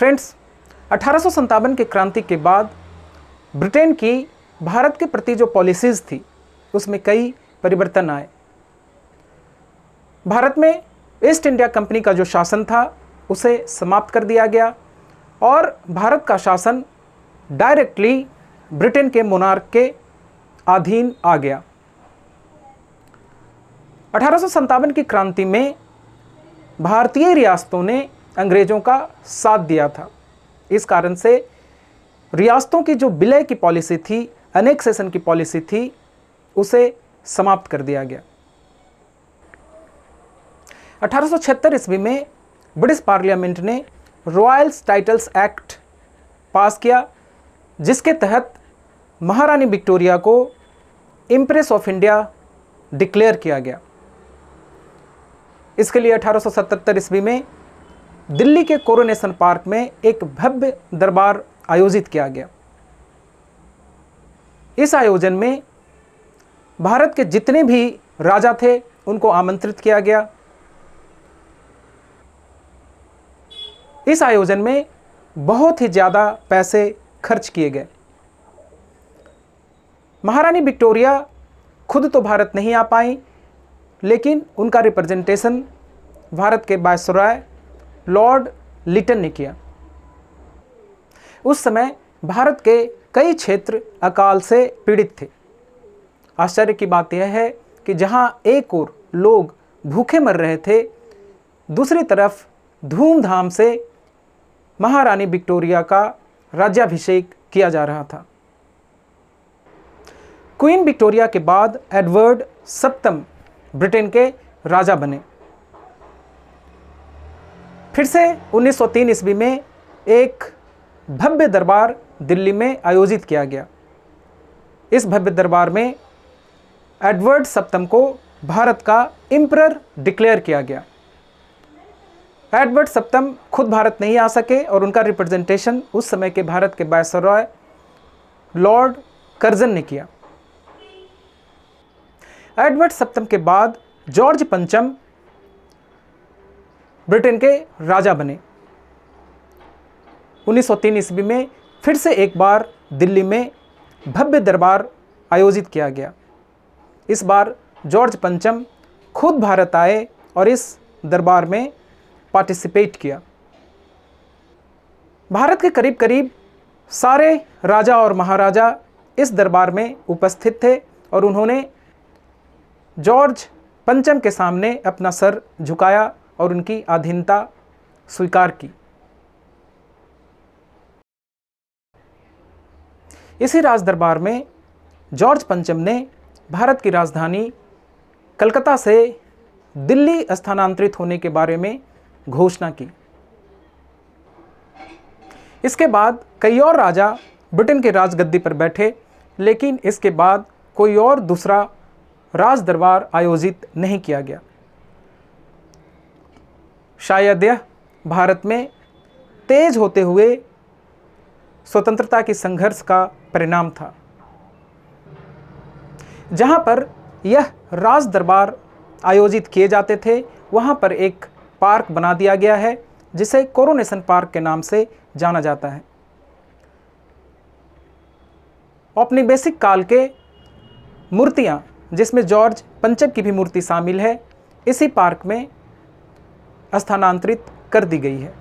Friends, 1857 की क्रांति के बाद ब्रिटेन की भारत के प्रति जो पॉलिसीज़ थी उसमें कई परिवर्तन आए। भारत में ईस्ट इंडिया कंपनी का जो शासन था उसे समाप्त कर दिया गया और भारत का शासन डायरेक्टली ब्रिटेन के मोनार्क के अधीन आ गया। 1857 की क्रांति में भारतीय रियासतों ने अंग्रेज़ों का साथ दिया था। इस कारण से रियासतों की जो विलय की पॉलिसी थी, अनेक्सेशन की पॉलिसी थी, उसे समाप्त कर दिया गया। 1876 ईस्वी में ब्रिटिश पार्लियामेंट ने रॉयल टाइटल्स एक्ट पास किया, जिसके तहत महारानी विक्टोरिया को इम्प्रेस ऑफ इंडिया डिक्लेयर किया गया। इसके लिए 1877 ईस्वी में दिल्ली के कोरोनेशन पार्क में एक भव्य दरबार आयोजित किया गया। इस आयोजन में भारत के जितने भी राजा थे उनको आमंत्रित किया गया। इस आयोजन में बहुत ही ज़्यादा पैसे खर्च किए गए। महारानी विक्टोरिया खुद तो भारत नहीं आ पाई, लेकिन उनका रिप्रेजेंटेशन भारत के वायसरॉय लॉर्ड लिटन ने किया। उस समय भारत के कई क्षेत्र अकाल से पीड़ित थे। आश्चर्य की बात यह है कि जहां एक ओर लोग भूखे मर रहे थे, दूसरी तरफ धूमधाम से महारानी विक्टोरिया का राज्याभिषेक किया जा रहा था। क्वीन विक्टोरिया के बाद एडवर्ड सप्तम ब्रिटेन के राजा बने। फिर से 1903 ईस्वी में एक भव्य दरबार दिल्ली में आयोजित किया गया। इस भव्य दरबार में एडवर्ड सप्तम को भारत का एम्परर डिक्लेयर किया गया। एडवर्ड सप्तम खुद भारत नहीं आ सके और उनका रिप्रेजेंटेशन उस समय के भारत के वायसरॉय लॉर्ड कर्जन ने किया। एडवर्ड सप्तम के बाद जॉर्ज पंचम ब्रिटेन के राजा बने। 1903 ईस्वी में फिर से एक बार दिल्ली में भव्य दरबार आयोजित किया गया। इस बार जॉर्ज पंचम खुद भारत आए और इस दरबार में पार्टिसिपेट किया। भारत के करीब करीब सारे राजा और महाराजा इस दरबार में उपस्थित थे और उन्होंने जॉर्ज पंचम के सामने अपना सर झुकाया और उनकी अधीनता स्वीकार की। इसी राज दरबार में जॉर्ज पंचम ने भारत की राजधानी कलकत्ता से दिल्ली स्थानांतरित होने के बारे में घोषणा की। इसके बाद कई और राजा ब्रिटेन के राजगद्दी पर बैठे, लेकिन इसके बाद कोई और दूसरा राज दरबार आयोजित नहीं किया गया। शायद यह भारत में तेज होते हुए स्वतंत्रता की संघर्ष का परिणाम था। जहां पर यह राज दरबार आयोजित किए जाते थे, वहां पर एक पार्क बना दिया गया है जिसे कोरोनेशन पार्क के नाम से जाना जाता है। औपनिवेशिक काल के मूर्तियां, जिसमें जॉर्ज पंचम की भी मूर्ति शामिल है, इसी पार्क में स्थानांतरित कर दी गई है।